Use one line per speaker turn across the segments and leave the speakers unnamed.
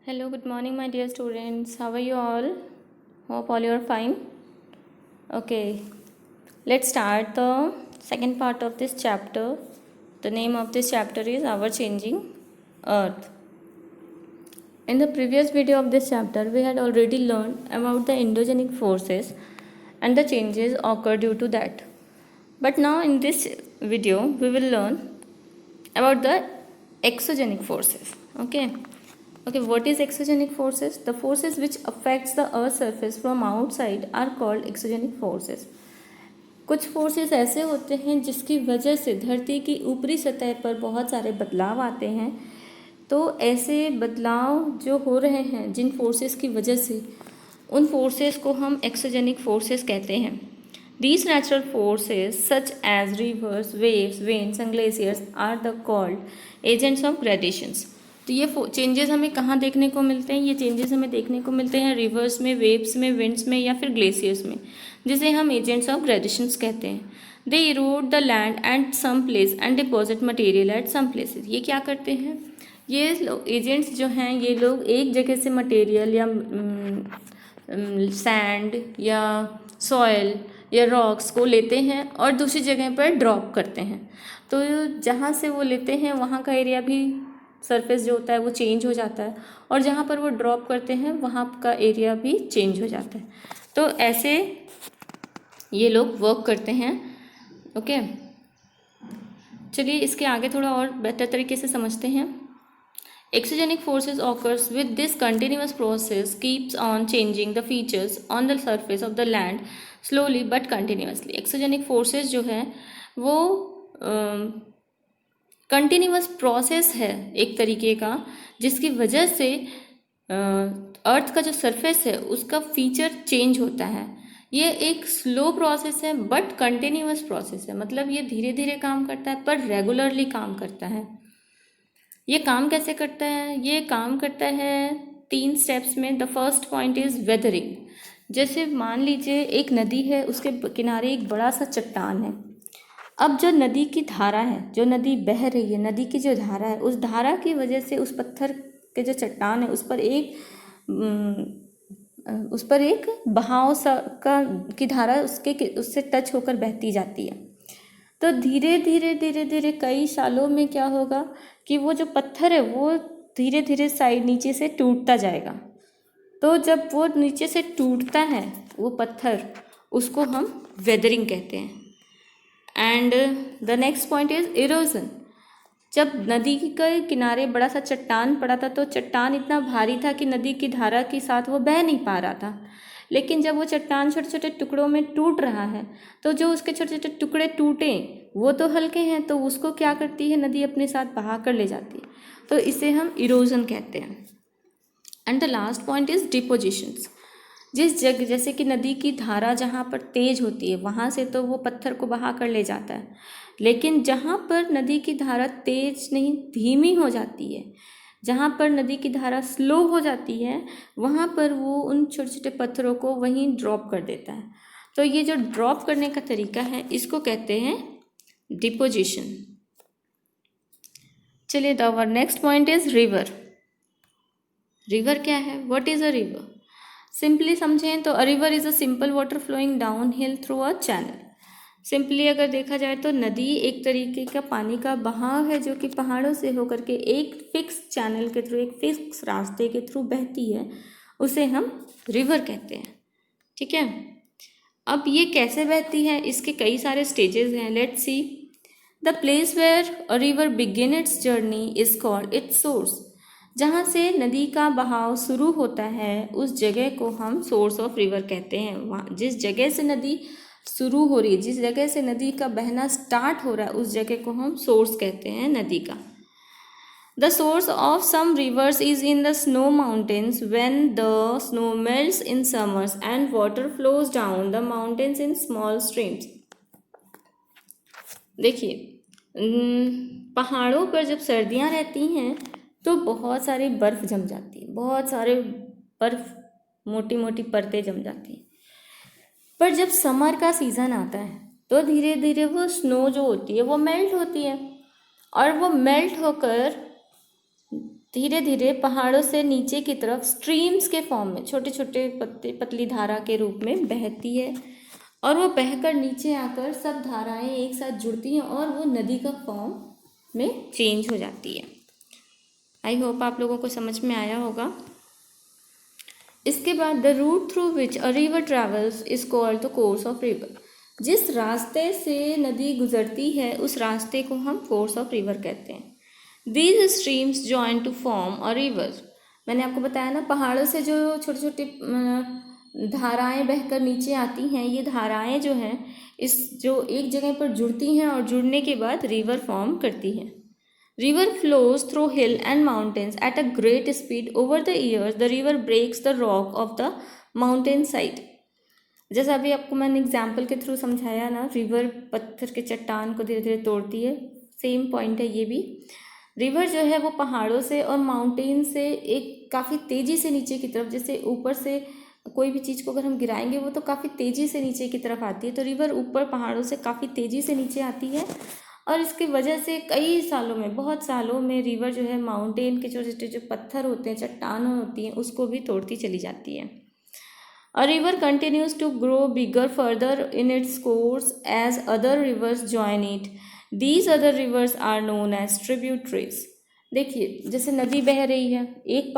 Hello, good morning, my dear students. How are you all? Hope all you are fine. Okay, let's start the second part of this chapter. The name of this chapter is Our Changing Earth. In the previous video of this chapter, we had already learned about the endogenic forces and the changes occur due to that. But now in this video, we will learn about the exogenic forces. Okay, what is exogenic forces? The forces which affects the earth surface from outside are called exogenic forces. कुछ forces ऐसे होते हैं जिसकी वजह से धरती की ऊपरी सतह पर बहुत सारे बदलाव आते हैं। तो ऐसे बदलाव जो हो रहे हैं जिन फोर्सेस की वजह से, उन फोर्सेस को हम एक्सोजेनिक फोर्सेस कहते हैं। These natural forces such as rivers, waves, winds and glaciers are the called agents of gradations. तो ये चेंजेस हमें कहाँ देखने को मिलते हैं? ये चेंजेस हमें देखने को मिलते हैं रिवर्स में, वेव्स में, विंड्स में या फिर ग्लेशियर्स में, जिसे हम एजेंट्स ऑफ ग्रेडेशंस कहते हैं। They erode the land and some place and deposit material at some places. ये क्या करते हैं? ये एजेंट्स जो हैं, ये लोग एक जगह से मटेरियल या सैंड या सॉयल या रॉक्स को लेते हैं और दूसरी जगह पर ड्रॉप करते हैं। तो जहाँ से वो लेते हैं वहाँ का एरिया भी, सरफेस जो होता है वो चेंज हो जाता है, और जहाँ पर वो ड्रॉप करते हैं वहाँ का एरिया भी चेंज हो जाता है। तो ऐसे ये लोग वर्क करते हैं। ओके, चलिए इसके आगे थोड़ा और बेहतर तरीके से समझते हैं। Exogenic forces occurs with this continuous process keeps on changing the features on the surface of the land slowly but continuously. Exogenic forces जो है वो कंटिन्यूस प्रोसेस है एक तरीके का, जिसकी वजह से अर्थ का जो सरफेस है उसका फीचर चेंज होता है। ये एक स्लो प्रोसेस है बट कंटिन्यूस प्रोसेस है, मतलब ये धीरे धीरे काम करता है पर रेगुलरली काम करता है। ये काम कैसे करता है? ये काम करता है 3 स्टेप्स में। The first point is weathering. जैसे मान लीजिए एक नदी है, उसके किनारे एक बड़ा सा चट्टान है। अब जो नदी की धारा है, जो नदी बह रही है, नदी की जो धारा है, उस धारा की वजह से उस पत्थर के जो चट्टान है उस पर एक बहाव सा की धारा उससे टच होकर बहती जाती है। तो धीरे धीरे धीरे धीरे कई सालों में क्या होगा कि वो जो पत्थर है वो धीरे धीरे साइड नीचे से टूटता जाएगा। तो जब वो नीचे से टूटता है वो पत्थर, उसको हम वेदरिंग कहते हैं। And the next point is erosion. जब नदी के किनारे बड़ा सा चट्टान पड़ा था तो चट्टान इतना भारी था कि नदी की धारा के साथ वो बह नहीं पा रहा था। लेकिन जब वो चट्टान छोटे छोटे टुकड़ों में टूट रहा है तो जो उसके छोटे छोटे टुकड़े टूटे वो तो हल्के हैं, तो उसको क्या करती है नदी अपने साथ बहा कर ले जाती है। तो इसे हम इरोजन कहते हैं। And the last point is depositions. जिस जगह, जैसे कि नदी की धारा जहाँ पर तेज होती है वहाँ से तो वो पत्थर को बहा कर ले जाता है, लेकिन जहाँ पर नदी की धारा तेज नहीं, धीमी हो जाती है, जहाँ पर नदी की धारा स्लो हो जाती है, वहाँ पर वो उन छोटे छोटे पत्थरों को वहीं ड्रॉप कर देता है। तो ये जो ड्रॉप करने का तरीका है इसको कहते हैं डिपोजिशन। चलिए our next point is river. River क्या है? What is a river? Simply समझें तो a river is a simple water flowing down hill through a channel. Simply अगर देखा जाए तो नदी एक तरीके का पानी का बहाव है जो कि पहाड़ों से होकर के एक फिक्स चैनल के थ्रू, एक फिक्स रास्ते के थ्रू बहती है, उसे हम रिवर कहते हैं। ठीक है, अब ये कैसे बहती है, इसके कई सारे स्टेजेस हैं। Let's see. The place where a river begin its journey is called its source. जहाँ से नदी का बहाव शुरू होता है उस जगह को हम सोर्स ऑफ रिवर कहते हैं। वहाँ जिस जगह से नदी शुरू हो रही है, जिस जगह से नदी का बहना स्टार्ट हो रहा है, उस जगह को हम सोर्स कहते हैं नदी का। The source of some rivers is in the snow mountains when the snow melts in summers and water flows down the mountains in small streams. देखिए, पहाड़ों पर जब सर्दियाँ रहती हैं तो बहुत सारी बर्फ़ जम जाती है, बहुत सारे बर्फ़, मोटी मोटी परतें जम जाती हैं। पर जब समर का सीज़न आता है तो धीरे धीरे वो स्नो जो होती है वो मेल्ट होती है, और वो मेल्ट होकर धीरे धीरे पहाड़ों से नीचे की तरफ स्ट्रीम्स के फॉर्म में छोटे छोटे पतली धारा के रूप में बहती है, और वो बहकर नीचे आकर सब धाराएं एक साथ जुड़ती हैं और वो नदी का फॉर्म में चेंज हो जाती है। आई होप आप लोगों को समझ में आया होगा। इसके बाद the route through which a river travels is called the course of river. जिस रास्ते से नदी गुजरती है उस रास्ते को हम कोर्स ऑफ रिवर कहते हैं। These streams join to form a river. मैंने आपको बताया ना, पहाड़ों से जो छोटी छोटी धाराएं बहकर नीचे आती हैं, ये धाराएं जो हैं इस जो एक जगह पर जुड़ती हैं और जुड़ने के बाद रिवर फॉर्म करती हैं। River flows through hill and mountains at a great speed over the years. The river breaks the rock of the mountain side. जैसा अभी आपको मैंने एग्जाम्पल के थ्रू समझाया ना, रिवर पत्थर के चट्टान को धीरे धीरे तोड़ती है, सेम पॉइंट है ये भी। रिवर जो है वो पहाड़ों से और माउंटेन से एक काफ़ी तेज़ी से नीचे की तरफ, जैसे ऊपर से कोई भी चीज़ को अगर हम गिराएंगे वो तो काफ़ी तेज़ी से नीचे की तरफ आती है, तो रिवर ऊपर पहाड़ों से काफ़ी तेज़ी से नीचे आती है। और इसकी वजह से कई सालों में, बहुत सालों में रिवर जो है माउंटेन के छोटे छोटे जो पत्थर होते हैं, चट्टान होती हैं, उसको भी तोड़ती चली जाती है। A river continues to grow bigger further in its course as other rivers join it. These other rivers are known as tributaries. देखिए, जैसे नदी बह रही है, एक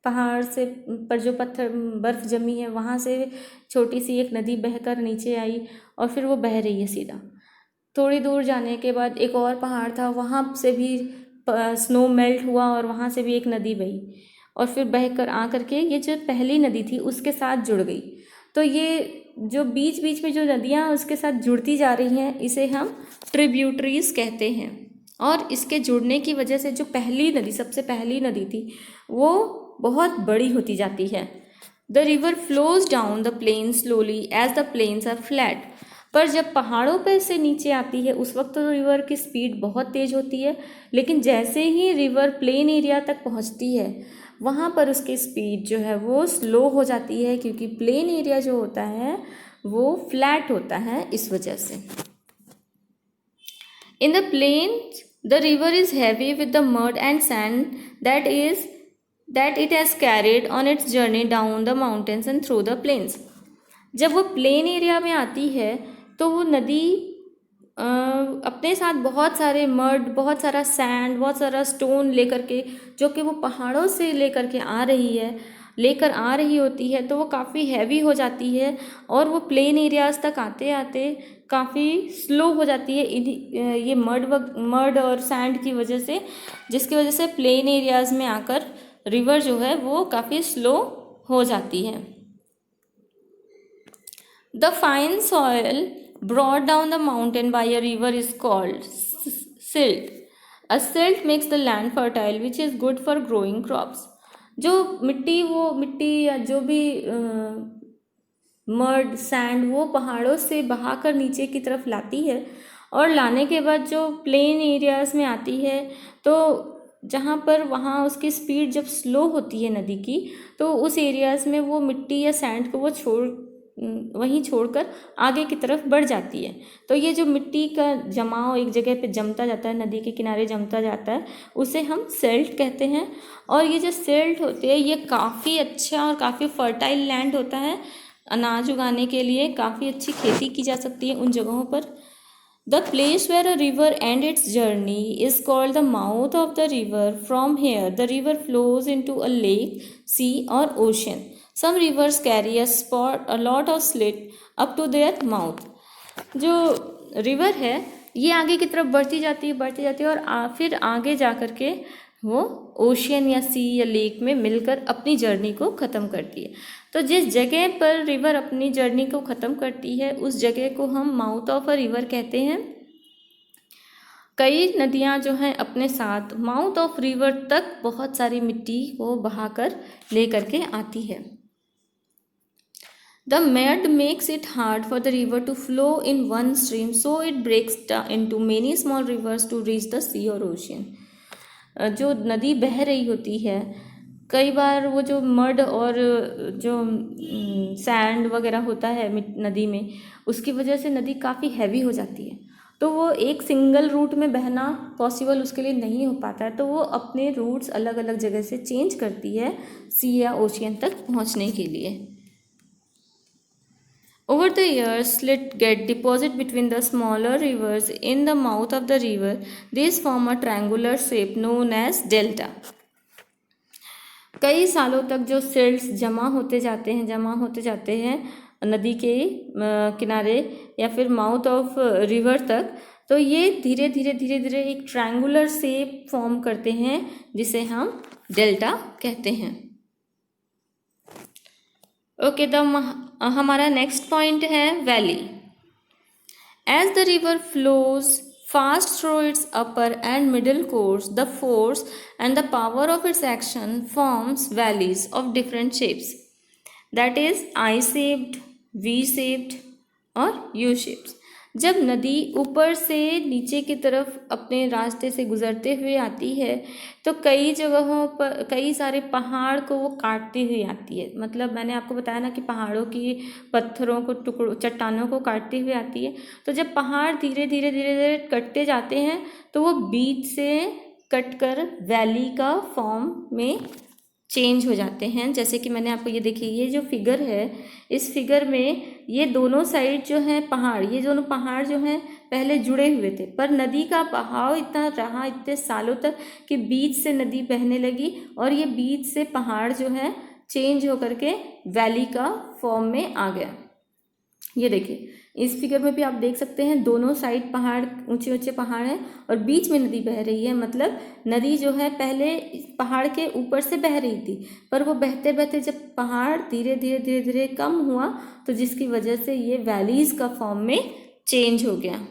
पहाड़ से पर जो पत्थर बर्फ़ जमी है वहाँ से छोटी सी एक नदी बहकर नीचे आई और फिर वो बह रही है सीधा। थोड़ी दूर जाने के बाद एक और पहाड़ था, वहाँ से भी स्नो मेल्ट हुआ और वहाँ से भी एक नदी बही और फिर बहकर आ करके ये जो पहली नदी थी उसके साथ जुड़ गई। तो ये जो बीच बीच में जो नदियाँ उसके साथ जुड़ती जा रही हैं, इसे हम ट्रिब्यूटरीज कहते हैं। और इसके जुड़ने की वजह से जो पहली नदी, सबसे पहली नदी थी, वो बहुत बड़ी होती जाती है। The river flows down the plain slowly as the plains are flat. पर जब पहाड़ों पर से नीचे आती है उस वक्त तो रिवर की स्पीड बहुत तेज़ होती है, लेकिन जैसे ही रिवर प्लेन एरिया तक पहुंचती है वहाँ पर उसकी स्पीड जो है वो स्लो हो जाती है, क्योंकि प्लेन एरिया जो होता है वो फ्लैट होता है इस वजह से। In the plain the river is heavy with the mud and sand that it has carried on its journey down the mountains and through the plains. जब वो प्लेन एरिया में आती है तो वो नदी अपने साथ बहुत सारे मड, बहुत सारा सैंड, बहुत सारा स्टोन लेकर के, जो कि वो पहाड़ों से लेकर आ रही होती है, तो वो काफ़ी हैवी हो जाती है और वो प्लेन एरियाज़ तक आते आते काफ़ी स्लो हो जाती है ये मड और सैंड की वजह से, जिसकी वजह से प्लेन एरियाज़ में आकर रिवर जो है वो काफ़ी स्लो हो जाती है। The fine soil brought down the mountain by a river is called silt. A silt makes the land fertile, which is good for growing crops. जो मिट्टी या जो भी मड सैंड वो पहाड़ों से बहाकर नीचे की तरफ लाती है और लाने के बाद जो प्लेन एरियाज़ में आती है, तो जहाँ पर वहाँ उसकी स्पीड जब स्लो होती है नदी की, तो उस एरियाज़ में वो मिट्टी या सैंड को वो वहीं छोड़कर आगे की तरफ बढ़ जाती है। तो ये जो मिट्टी का जमाव एक जगह पे जमता जाता है, नदी के किनारे जमता जाता है, उसे हम सिल्ट कहते हैं। और ये जो सिल्ट होती है ये काफ़ी अच्छा और काफ़ी फर्टाइल लैंड होता है, अनाज उगाने के लिए काफ़ी अच्छी खेती की जा सकती है उन जगहों पर। The place where a river and its journey is called the mouth of the river. From here the river flows into a lake, sea और ocean. Some rivers carry a lot of slit up to their mouth. जो river है ये आगे की तरफ बढ़ती जाती है और फिर आगे जा कर के वो ओशियन या सी या लेक में मिलकर अपनी जर्नी को ख़त्म करती है। तो जिस जगह पर रिवर अपनी जर्नी को ख़त्म करती है उस जगह को हम माउथ ऑफ अ रिवर कहते हैं। कई नदियाँ जो हैं अपने साथ माउथ ऑफ रिवर तक बहुत सारी मिट्टी को बहाकर ले करके आती है। The mud makes it hard for the river to flow in one stream, so it breaks into many small rivers to reach the sea or ocean. जो नदी बह रही होती है, कई बार वो जो मड और जो सैंड वगैरह होता है नदी में, उसकी वजह से नदी काफ़ी हैवी हो जाती है। तो वो एक सिंगल रूट में बहना पॉसिबल उसके लिए नहीं हो पाता है, तो वो अपने रूट्स अलग अलग जगह से चेंज करती है सी या ओशियन तक पहुंचने के लिए। Over the years, slit get deposited between the smaller rivers in the mouth of the river. These form a triangular shape known as delta. कई सालों तक जो सिल्ट्स जमा होते जाते हैं नदी के किनारे या फिर माउथ ऑफ रिवर तक, तो ये धीरे धीरे एक ट्रायंगुलर शेप फॉर्म करते हैं जिसे हम डेल्टा कहते हैं। ओके, हमारा नेक्स्ट पॉइंट है valley. As the river flows fast through its upper and middle course, the force and the power of its action forms valleys of different shapes, that is I shaped, V shaped और U shapes. जब नदी ऊपर से नीचे की तरफ अपने रास्ते से गुजरते हुए आती है तो कई जगहों पर कई सारे पहाड़ को वो काटती हुई आती है। मतलब मैंने आपको बताया ना कि पहाड़ों की पत्थरों को टुकड़ों चट्टानों को काटती हुई आती है। तो जब पहाड़ धीरे धीरे कटते जाते हैं तो वो बीच से कटकर वैली का फॉर्म में चेंज हो जाते हैं। जैसे कि मैंने आपको ये देखिए, ये जो फिगर है, इस फिगर में ये दोनों साइड जो है पहाड़, ये दोनों पहाड़ जो हैं पहले जुड़े हुए थे, पर नदी का बहाव इतना रहा इतने सालों तक कि बीच से नदी बहने लगी और ये बीच से पहाड़ जो है चेंज होकर के वैली का फॉर्म में आ गया। ये देखिए, इस फिगर में भी आप देख सकते हैं दोनों साइड पहाड़, ऊंचे ऊंचे पहाड़ हैं और बीच में नदी बह रही है। मतलब नदी जो है पहले पहाड़ के ऊपर से बह रही थी, पर वो बहते बहते जब पहाड़ धीरे धीरे कम हुआ तो जिसकी वजह से ये वैलीज का फॉर्म में चेंज हो गया।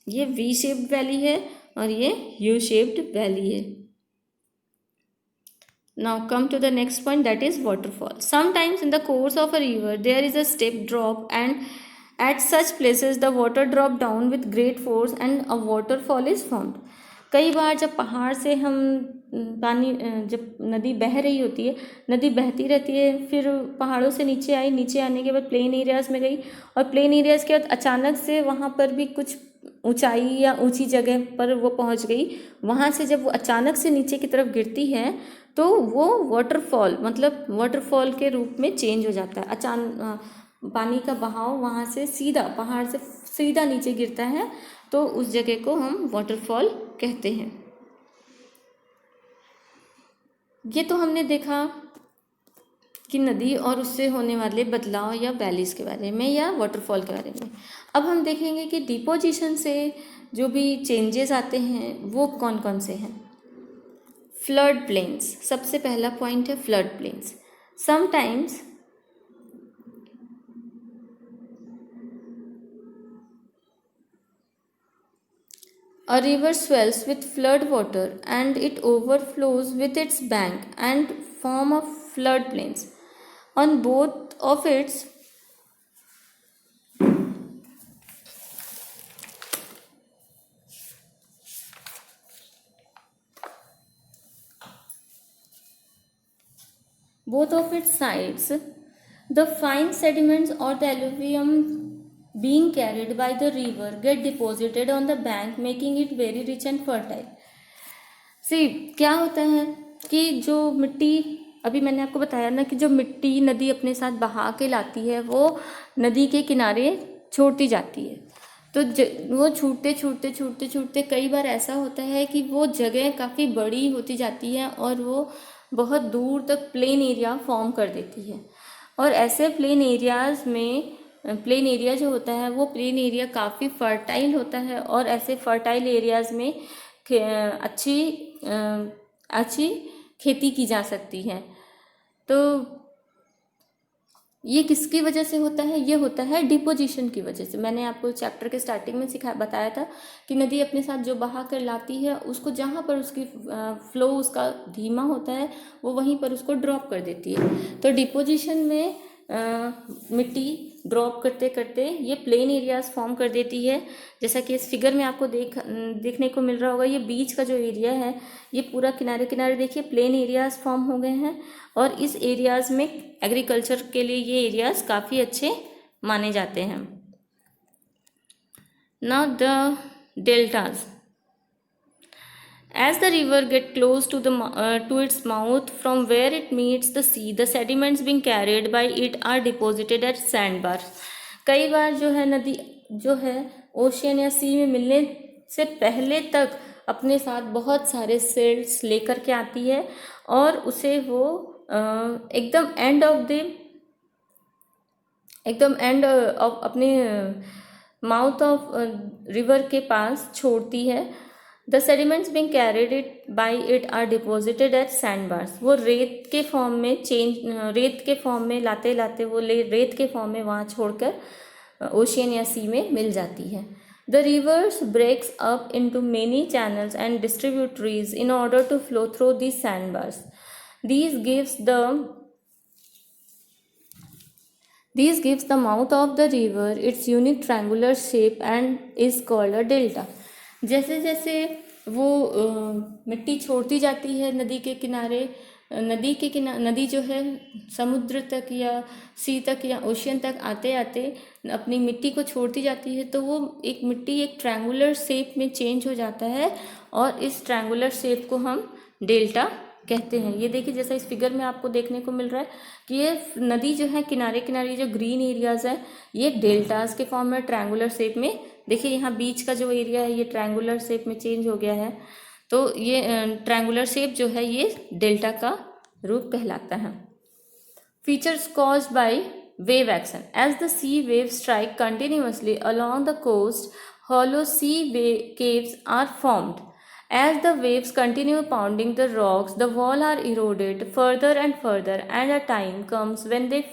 ये वी शेप्ड वैली है और ये यू शेप्ड वैली है। Now come to the next point, that is waterfall. Sometimes in the course of a river there is a steep drop, and at such places the water drop down with great force and a waterfall is formed. कई बार जब पहाड़ से हम पानी, जब नदी बह रही होती है, नदी बहती रहती है, फिर पहाड़ों से नीचे आई, नीचे आने के बाद प्लेन एरियाज़ में गई और प्लेन एरियाज़ के बाद अचानक से वहाँ पर भी कुछ ऊंचाई या ऊंची जगह पर वो पहुँच गई। वहाँ से जब वो अचानक से नीचे की तरफ गिरती है तो वो वाटरफॉल, मतलब वाटरफॉल के रूप में चेंज हो जाता है। अचानक पानी का बहाव वहाँ से सीधा, पहाड़ से सीधा नीचे गिरता है, तो उस जगह को हम वाटरफॉल कहते हैं। ये तो हमने देखा कि नदी और उससे होने वाले बदलाव या वैलीज के बारे में या वाटरफॉल के बारे में। अब हम देखेंगे कि डिपोजिशन से जो भी चेंजेस आते हैं वो कौन कौन से हैं। फ्लड प्लेन्स, सबसे पहला पॉइंट है flood plains. Sometimes a river swells with flood water and it overflows with its bank and form of flood plains. On both of its sides, the fine sediments or the alluvium being carried by the river get deposited on the bank, making it very rich and fertile. See, क्या होता है कि जो मिट्टी, अभी मैंने आपको बताया ना कि जो मिट्टी नदी अपने साथ बहा के लाती है वो नदी के किनारे छोड़ती जाती है। तो वो छूटते कई बार ऐसा होता है कि वो जगह काफ़ी बड़ी होती जाती है और वो बहुत दूर तक प्लेन एरिया फॉर्म कर देती है। और ऐसे प्लेन एरियाज़ में, प्लेन एरिया जो होता है वो प्लेन एरिया काफ़ी फर्टाइल होता है और ऐसे फर्टाइल एरियाज़ में अच्छी खेती की जा सकती है। तो ये किसकी वजह से होता है? ये होता है डिपोजिशन की वजह से। मैंने आपको चैप्टर के स्टार्टिंग में बताया था कि नदी अपने साथ जो बहा कर लाती है उसको जहाँ पर उसकी फ्लो उसका धीमा होता है वो वहीं पर उसको ड्रॉप कर देती है। तो डिपोजिशन में मिट्टी ड्रॉप करते करते ये प्लेन एरियाज फॉर्म कर देती है। जैसा कि इस फिगर में आपको देखने को मिल रहा होगा, ये बीच का जो एरिया है ये पूरा किनारे किनारे देखिए प्लेन एरियाज फॉर्म हो गए हैं और इस एरियाज़ में एग्रीकल्चर के लिए ये एरियाज़ काफ़ी अच्छे माने जाते हैं। Now the deltas. As the river get close to to its mouth from where it meets the sea, the sediments being carried by it are deposited at sandbars. कई बार जो है नदी जो है ओशियन या सी में मिलने से पहले तक अपने साथ बहुत सारे सिल्ट्स लेकर के आती है और उसे वो एकदम एंड ऑफ अपने माउथ ऑफ रिवर के पास छोड़ती है. The sediments being carried it by it are deposited at sand bars. वो रेत के फॉर्म में लाते लाते वो रेत के फॉर्म में वहाँ छोड़कर ओशियन या सी में मिल जाती है. The rivers breaks up into many channels and distributaries in order to flow through these sand bars. This gives the mouth of the river its unique triangular shape and is called a delta. जैसे जैसे वो मिट्टी छोड़ती जाती है नदी के किनारे, नदी जो है समुद्र तक या सी तक या ओशियन तक आते आते अपनी मिट्टी को छोड़ती जाती है, तो वो मिट्टी एक ट्रायंगुलर शेप में चेंज हो जाता है और इस ट्रायंगुलर शेप को हम डेल्टा कहते हैं. ये देखिए जैसा इस फिगर में आपको देखने को मिल रहा है कि ये नदी जो है किनारे किनारे जो ग्रीन एरियाज है ये डेल्टास के फॉर्म में ट्रायंगुलर शेप में. देखिए यहाँ बीच का जो एरिया है ये ट्रायंगुलर शेप में चेंज हो गया है, तो ये ट्रायंगुलर शेप जो है ये डेल्टा का रूप कहलाता है. Features caused by wave action. As the sea wave strike continuously along the coast, hollow sea caves are formed. As the waves continue pounding the rocks, the walls are eroded further and further, and a time comes when they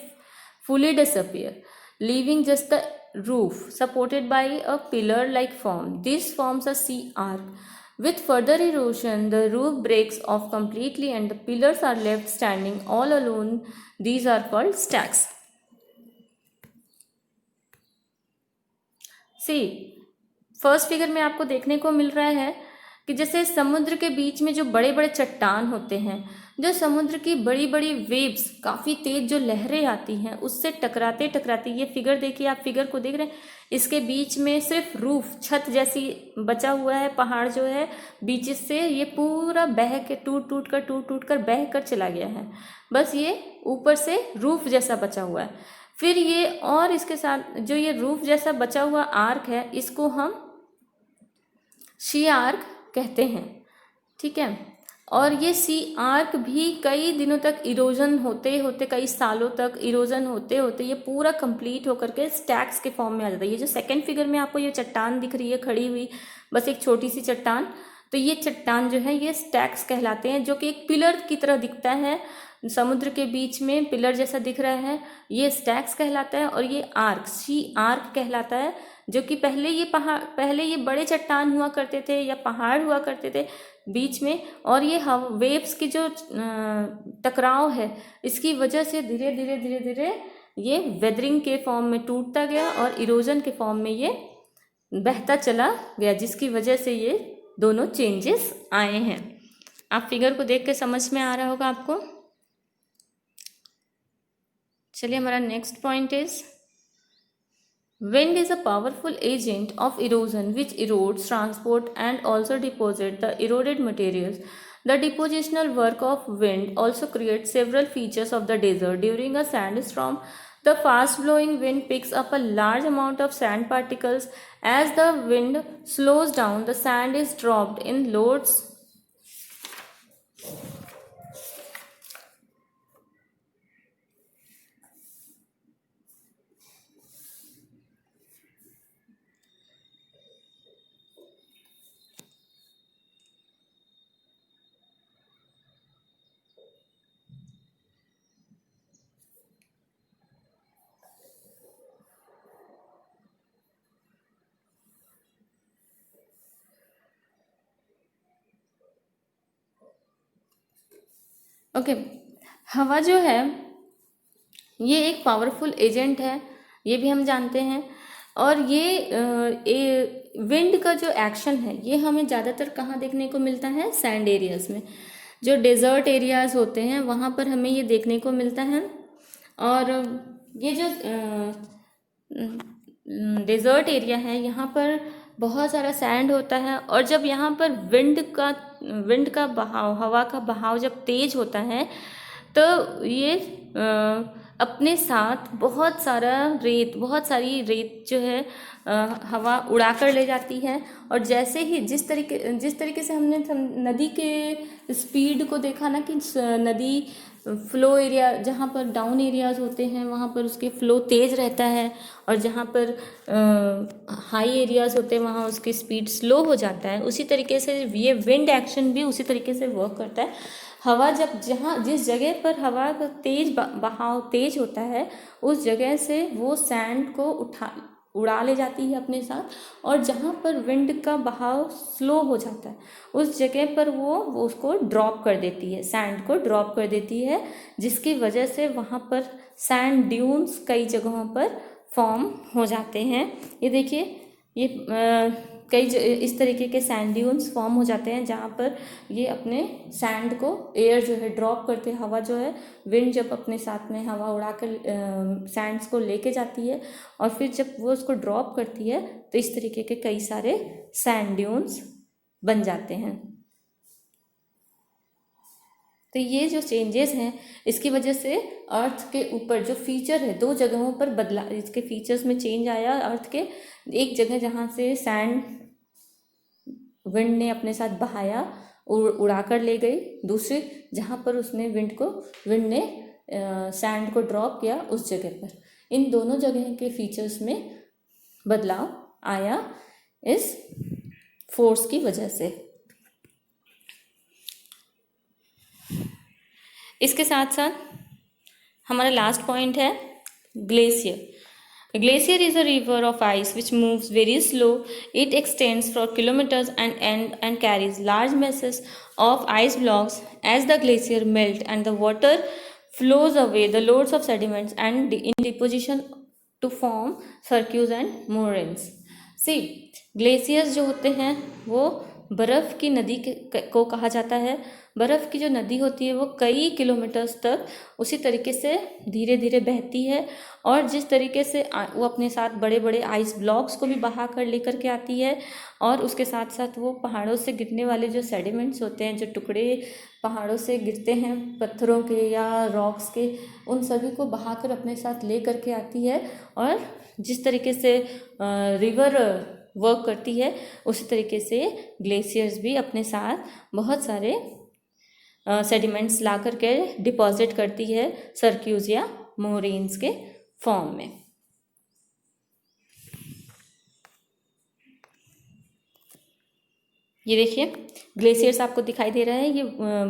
fully disappear, leaving just the roof supported by a pillar-like form. This forms a sea arc. With further erosion, the roof breaks off completely and the pillars are left standing all alone. These are called stacks. See, first figure में आपको देखने को मिल रहा है कि जैसे समुद्र के बीच में जो बड़े बड़े चट्टान होते हैं, जो समुद्र की बड़ी बड़ी वेव्स काफ़ी तेज जो लहरें आती हैं उससे टकराते टकराते, ये फिगर देखिए, आप फिगर को देख रहे हैं, इसके बीच में सिर्फ रूफ छत जैसी बचा हुआ है, पहाड़ जो है बीच से ये पूरा बह के टूट टूट कर बह कर चला गया है, बस ये ऊपर से रूफ जैसा बचा हुआ है. फिर ये और इसके साथ जो ये रूफ जैसा बचा हुआ आर्क है इसको हम सी आर्क कहते हैं, ठीक है. और ये सी आर्क भी कई दिनों तक इरोजन होते होते, कई सालों तक इरोजन होते होते ये पूरा कंप्लीट होकर के स्टैक्स के फॉर्म में आ जाता है. ये जो सेकंड फिगर में आपको ये चट्टान दिख रही है खड़ी हुई, बस एक छोटी सी चट्टान, तो ये चट्टान जो है ये स्टैक्स कहलाते हैं, जो कि एक पिलर की तरह दिखता है, समुद्र के बीच में पिलर जैसा दिख रहा है, ये स्टैक्स कहलाता है. और ये आर्क सी आर्क कहलाता है, जो कि पहले ये बड़े चट्टान हुआ करते थे या पहाड़ हुआ करते थे बीच में, और ये वेव्स की जो टकराव है इसकी वजह से धीरे धीरे ये वेदरिंग के फॉर्म में टूटता गया और इरोजन के फॉर्म में ये बहता चला गया, जिसकी वजह से ये दोनों चेंजेस आए हैं. आप फिगर को देख के समझ में आ रहा होगा आपको. चलिए, हमारा next point is wind is a powerful agent of erosion which erodes, transport and also deposit the eroded materials. The depositional work of wind also creates several features of the desert. During a sandstorm, the fast blowing wind picks up a large amount of sand particles. As the wind slows down, the sand is dropped in loads हवा जो है ये एक powerful agent है, ये भी हम जानते हैं. और ये विंड का जो एक्शन है ये हमें ज़्यादातर कहाँ देखने को मिलता है? सैंड एरियाज़ में. जो डेजर्ट एरियाज़ होते हैं वहाँ पर हमें ये देखने को मिलता है. और ये जो डेजर्ट एरिया है यहाँ पर बहुत सारा सैंड होता है, और जब यहाँ पर विंड का बहाव, हवा का बहाव जब तेज होता है तो ये अपने साथ बहुत सारी रेत जो है हवा उड़ा कर ले जाती है। और जैसे ही जिस तरीके से हमने नदी के स्पीड को देखा ना कि नदी फ्लो एरिया, जहाँ पर डाउन एरियाज होते हैं वहाँ पर उसके फ्लो तेज रहता है, और जहाँ पर हाई एरियाज होते हैं वहाँ उसकी स्पीड स्लो हो जाता है। उसी तरीके से ये विंड एक्शन भी उसी तरीके से वर्क करता है। हवा जिस जगह पर हवा का बहाव तेज होता है उस जगह से वो सैंड को उड़ा ले जाती है अपने साथ, और जहाँ पर विंड का बहाव स्लो हो जाता है उस जगह पर वो उसको ड्रॉप कर देती है, सैंड को ड्रॉप कर देती है, जिसकी वजह से वहाँ पर सैंड ड्यून्स कई जगहों पर फॉर्म हो जाते हैं। ये देखिए, ये इस तरीके के सैंड ड्यून्स फॉर्म हो जाते हैं जहाँ पर ये अपने सैंड को एयर जो है ड्रॉप करते हैं। हवा जो है, विंड जब अपने साथ में हवा उड़ाकर सैंड्स को लेके जाती है और फिर जब वो उसको ड्रॉप करती है तो इस तरीके के कई सारे सैंड ड्यून्स बन जाते हैं। तो ये जो चेंजेस हैं इसकी वजह से अर्थ के ऊपर जो फीचर है, दो जगहों पर बदला, इसके फीचर्स में चेंज आया। अर्थ के एक जगह जहाँ से सैंड विंड ने अपने साथ बहाया, उड़ा कर ले गई, दूसरी जहाँ पर उसने विंड ने सैंड को ड्रॉप किया उस जगह पर, इन दोनों जगह के फीचर्स में बदलाव आया इस फोर्स की वजह से। इसके साथ साथ हमारा लास्ट पॉइंट है glacier. Glacier is a river of ice which moves very slow. It extends for kilometers and carries large masses of ice blocks. As the glacier melt and the water flows away, the loads of sediments and in deposition to form cirques and moraines. See, glaciers जो होते हैं वो बर्फ़ की नदी को कहा जाता है। बर्फ़ की जो नदी होती है वो कई किलोमीटर्स तक उसी तरीके से धीरे धीरे बहती है, और जिस तरीके से वो अपने साथ बड़े बड़े आइस ब्लॉक्स को भी बहा कर लेकर के आती है, और उसके साथ साथ वो पहाड़ों से गिरने वाले जो सेडिमेंट्स होते हैं, जो टुकड़े पहाड़ों से गिरते हैं पत्थरों के या रॉक्स के, उन सभी को बहा कर अपने साथ ले करके आती है। और जिस तरीके से रिवर वर्क करती है उसी तरीके से ग्लेशियर्स भी अपने साथ बहुत सारे सेडिमेंट्स ला करके डिपॉजिट करती है सर्क्यूज या मोरेन्स के फॉर्म में। ये देखिए, ग्लेशियर्स आपको दिखाई दे रहा है, ये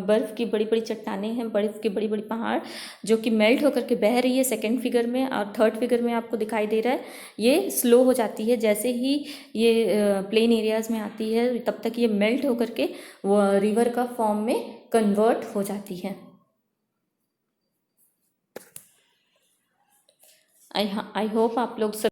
बर्फ़ की बड़ी बड़ी चट्टानें हैं, बर्फ़ की बड़ी बड़ी पहाड़ जो कि मेल्ट होकर के बह रही है सेकंड फिगर में, और थर्ड फिगर में आपको दिखाई दे रहा है ये स्लो हो जाती है। जैसे ही ये प्लेन एरियाज़ में आती है तब तक ये मेल्ट होकर के वो रिवर का फॉर्म में कन्वर्ट हो जाती है। आई होप आप लोग सब